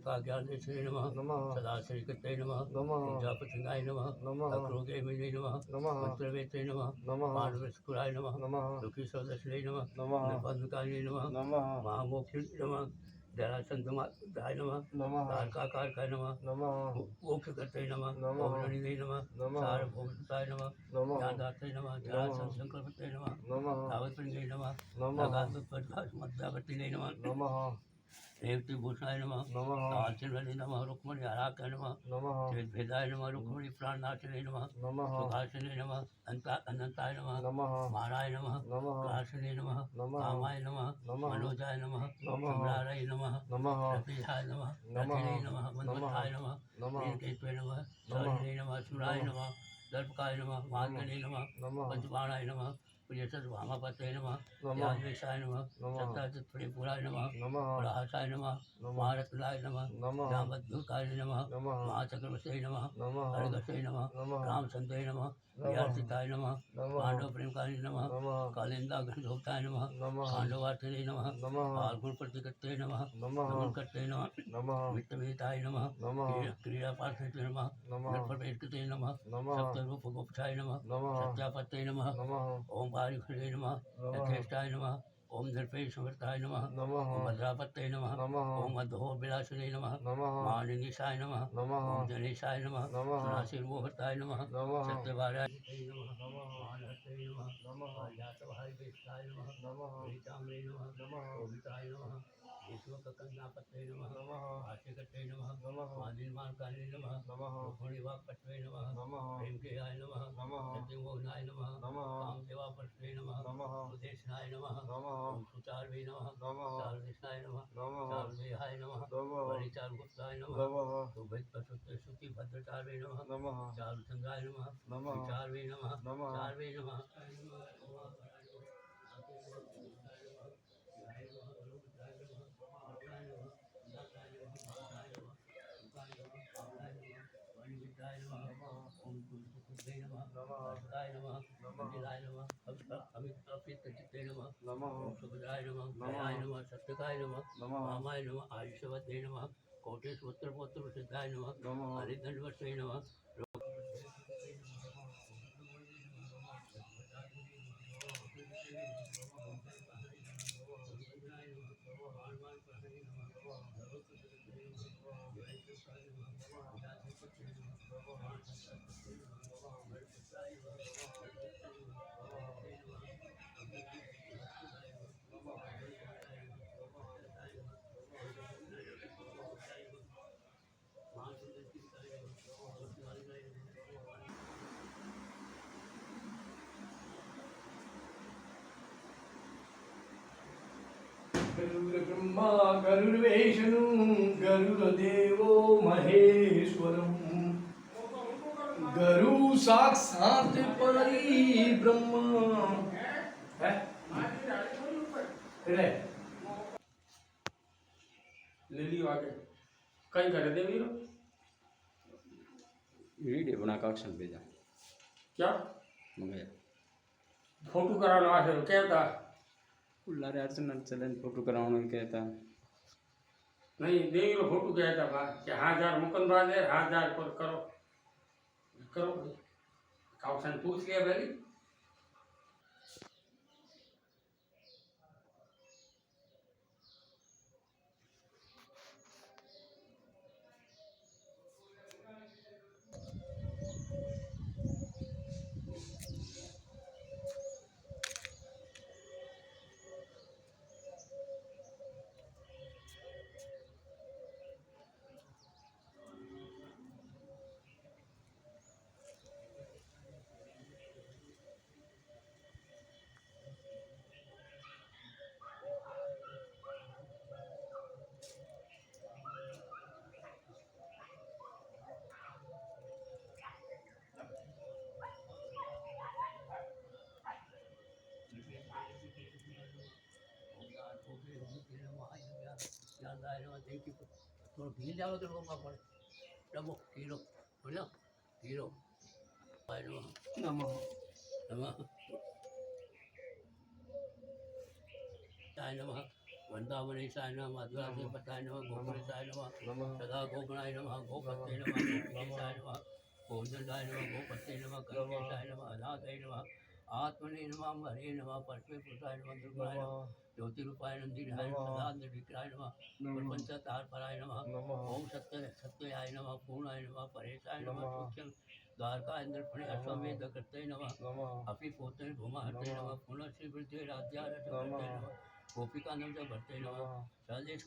का ज्ञान देशे नमः सदा श्री कृते नमः प्रजापतिनाय नमः अक्रोगे मिले नमः मंत्रवेते नमः पांडवस्कुराय नमः दुखी सदस्ये नमः निर्बंधकाय नमः महामोक्षिण नमः जरासंधमाय नमः तारकाकारकाय नमः मोक्षकर्ते नमः ओमनिधे नमः सार्वभौमताय नमः ज्ञानदात्रे नमः जरासंसंकल्पते नमः तावत्प्रिये नमः मध्यावर्तिने नमः रेवती भूषणाय नमः कालचंद्रने नमः रुक्मणी हराकाय नमः भेदाय नमः रुक्मणी प्राणनाशिने नमः सुभाषिने नमः अनंताय नमः माराय नमः काशिने नमः कामाय नमः मनोजाय नमः सम्राराय नमः रतिजाय नमः रथिने नमः मनोजाय नमः नीलकेतवे नमः शौरिणे नमः सुराय नमः दर्पकाय नमः मार्गणे नमः पंचबाणाय नमः प्रियसद भामापते नमः याज्ञेशाय नमः सत्ताचित्पुराय नमः प्रहासाय नमः महारत्नाय नमः जामद्भुताय नमः महाचक्रवर्ती नमः हरगसे नमः रामचंद्राय नमः व्यासिताय नमः पांडव प्रेमकाय नमः कालिंदा घनधोक्ताय नमः पांडवार्थिने नमः फाल्गुन प्रतिकर्ते नमः नमस्कृते नमः वित्तवेताय नमः क्रीडापार्थे नमः नरपरवेष्टते नमः सप्तरूपगुप्ताय नमः सत्यापत्ते नमः ओम वायुखरे नमः यथेष्टाय नमः ओम धर्पेश्वरताय नमः ओम भद्रापत्ते नमः ओम मध्वोभिलाषिने नमः मानिनीशाय नमः ओम जनेशाय नमः सनाशिर्वोहताय नमः सत्यवाराय नमः मानहते नमः जातभाय वेष्टाय नमः रीताम्रे नमः ओमिताय नमः विश्वककन्नापत्ते नमः आशिकते नमः मादिन्मार्काय नमः रुक्मिणीवाक्पत्वे नमः प्रेमकेयाय नमः सत्यमोहनाय नमः कामदेवापत्वे नमः सुदेशनाय नमः ओम सुचार्वे नमः चारुदेशाय नमः चारुदेहाय नमः परिचारुगुप्ताय नमः सुभद्रसुति भद्रचार्वे नमः चारुचंद्राय नमः चार्वे नमः चार्वे नमः ओम कुलसुते नमः नमः मंदिराय नमः अमितचित्ते नमः ओम सुभद्राय नमः जयाय नमः सत्यकाय नमः वामाय नमः आयुष्यवते नमः कोटेश्वरपुत्र सिद्धाय नमः हरिदंडवते नमः गरुड़ब्रह्मा गरुड़वेषनु गरुड़देवो महेश्वरम् गरु साक्षात् परिब्रह्म है ले लियो आगे कहीं कर दे वीरो वीडियो बना का ऑप्शन भेजा क्या मंगाया फोटो कराना है क्या था उल्लारे अर्चना चैलेंज फोटो कराउन कहता नहीं देवी रो फोटो कहता बा कि 1000 मुकन बाद 1000 पर करो करो ऑप्शन पूछ लिया भाई तो ढील जाओ तो लोगों का पड़े डबो हीरो बोलो हीरो नमः नमः ताय नमः वृंदावनेशाय नमः मधुरासे पताय नमः गोकुलेशाय नमः सदा गोगणाय नमः गोपते नमः गोकुलेशाय नमः गोविंदाय नमः गोपते नमः कल्पेशाय नमः अनाथाय नमः आत्मने नमः हरे नमः परमे पुरुषाय नमः दुर्गाय नमः ज्योतिरूपाय नंदिनाय सदा निर्विग्रहाय नमः प्रपंचतार पराय नमः ओम सत्याय नमः पूर्णाय नमः परेशाय नमः सूक्ष्म द्वारका इंद्रपणे अश्वमेध कृते नमः अपि पोते भूमाहते नमः पुनः श्री वृद्धि राज्याय नमः गोपिकानंद भट्टे नमः सहदेश